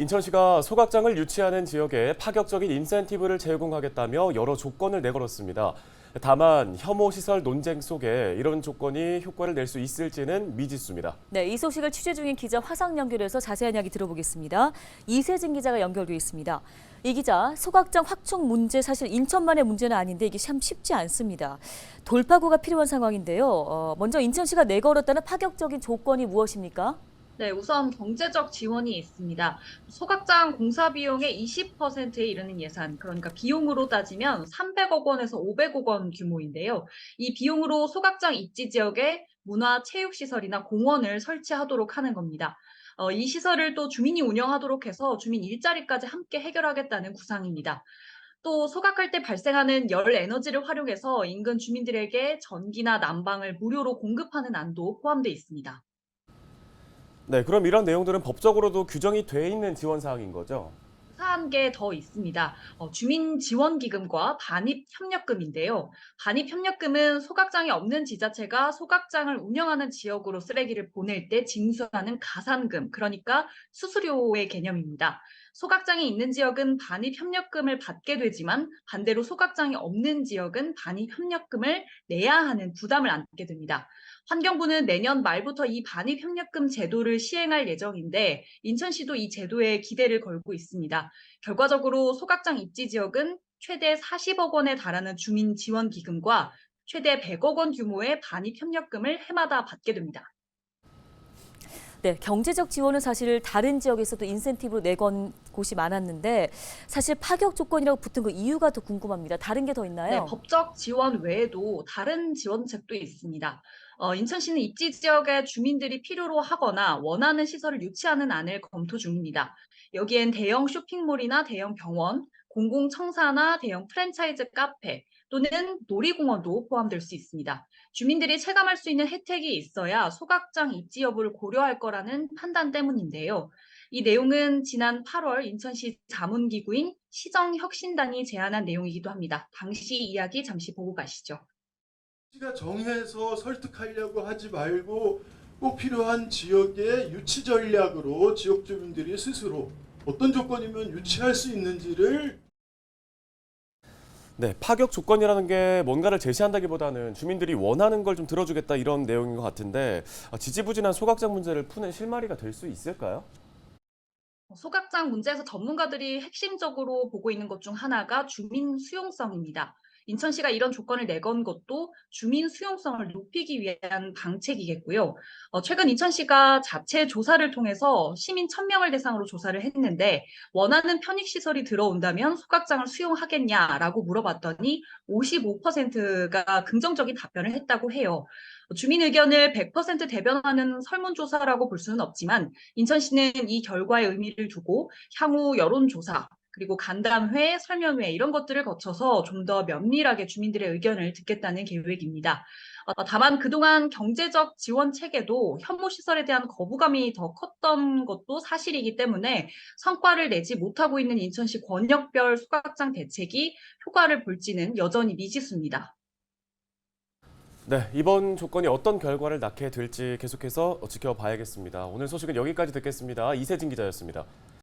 인천시가 소각장을 유치하는 지역에 파격적인 인센티브를 제공하겠다며 여러 조건을 내걸었습니다. 다만 혐오시설 논쟁 속에 이런 조건이 효과를 낼 수 있을지는 미지수입니다. 네, 이 소식을 취재 중인 기자 화상 연결해서 자세한 이야기 들어보겠습니다. 이세진 기자가 연결돼 있습니다. 이 기자, 소각장 확충 문제 사실 인천만의 문제는 아닌데 이게 참 쉽지 않습니다. 돌파구가 필요한 상황인데요. 먼저 인천시가 내걸었다는 파격적인 조건이 무엇입니까? 네, 우선 경제적 지원이 있습니다. 소각장 공사 비용의 20%에 이르는 예산, 그러니까 비용으로 따지면 300억 원에서 500억 원 규모인데요. 이 비용으로 소각장 입지 지역에 문화 체육시설이나 공원을 설치하도록 하는 겁니다. 이 시설을 또 주민이 운영하도록 해서 주민 일자리까지 함께 해결하겠다는 구상입니다. 또 소각할 때 발생하는 열 에너지를 활용해서 인근 주민들에게 전기나 난방을 무료로 공급하는 안도 포함되어 있습니다. 네, 그럼 이런 내용들은 법적으로도 규정이 돼 있는 지원 사항인 거죠? 사한 게 더 있습니다. 주민지원기금과 반입협력금인데요. 반입협력금은 소각장이 없는 지자체가 소각장을 운영하는 지역으로 쓰레기를 보낼 때 징수하는 가산금, 그러니까 수수료의 개념입니다. 소각장이 있는 지역은 반입협력금을 받게 되지만 반대로 소각장이 없는 지역은 반입협력금을 내야 하는 부담을 안게 됩니다. 환경부는 내년 말부터 이 반입협력금 제도를 시행할 예정인데 인천시도 이 제도에 기대를 걸고 있습니다. 결과적으로 소각장 입지 지역은 최대 40억 원에 달하는 주민 지원 기금과 최대 100억 원 규모의 반입협력금을 해마다 받게 됩니다. 네, 경제적 지원은 사실 다른 지역에서도 인센티브로 내건 곳이 많았는데 사실 파격 조건이라고 붙은 그 이유가 더 궁금합니다. 다른 게 더 네, 있나요? 법적 지원 외에도 다른 지원책도 있습니다. 인천시는 입지 지역의 주민들이 필요로 하거나 원하는 시설을 유치하는 안을 검토 중입니다. 여기엔 대형 쇼핑몰이나 대형 병원, 공공청사나 대형 프랜차이즈 카페 또는 놀이공원도 포함될 수 있습니다. 주민들이 체감할 수 있는 혜택이 있어야 소각장 입지 여부를 고려할 거라는 판단 때문인데요. 이 내용은 지난 8월 인천시 자문기구인 시정혁신단이 제안한 내용이기도 합니다. 당시 이야기 잠시 보고 가시죠. 시가 정해서 설득하려고 하지 말고 꼭 필요한 지역의 유치 전략으로 지역 주민들이 스스로 어떤 조건이면 유치할 수 있는지를 네, 파격 조건이라는 게 뭔가를 제시한다기보다는 주민들이 원하는 걸 좀 들어주겠다 이런 내용인 것 같은데 지지부진한 소각장 문제를 푸는 실마리가 될 수 있을까요? 소각장 문제에서 전문가들이 핵심적으로 보고 있는 것 중 하나가 주민 수용성입니다. 인천시가 이런 조건을 내건 것도 주민 수용성을 높이기 위한 방책이겠고요. 최근 인천시가 자체 조사를 통해서 시민 1,000명을 대상으로 조사를 했는데 원하는 편익시설이 들어온다면 소각장을 수용하겠냐라고 물어봤더니 55%가 긍정적인 답변을 했다고 해요. 주민 의견을 100% 대변하는 설문조사라고 볼 수는 없지만 인천시는 이 결과에 의미를 두고 향후 여론조사, 그리고 간담회, 설명회 이런 것들을 거쳐서 좀 더 면밀하게 주민들의 의견을 듣겠다는 계획입니다. 다만 그동안 경제적 지원 체계도 혐오시설에 대한 거부감이 더 컸던 것도 사실이기 때문에 성과를 내지 못하고 있는 인천시 권역별 소각장 대책이 효과를 볼지는 여전히 미지수입니다. 네, 이번 조건이 어떤 결과를 낳게 될지 계속해서 지켜봐야겠습니다. 오늘 소식은 여기까지 듣겠습니다. 이세진 기자였습니다.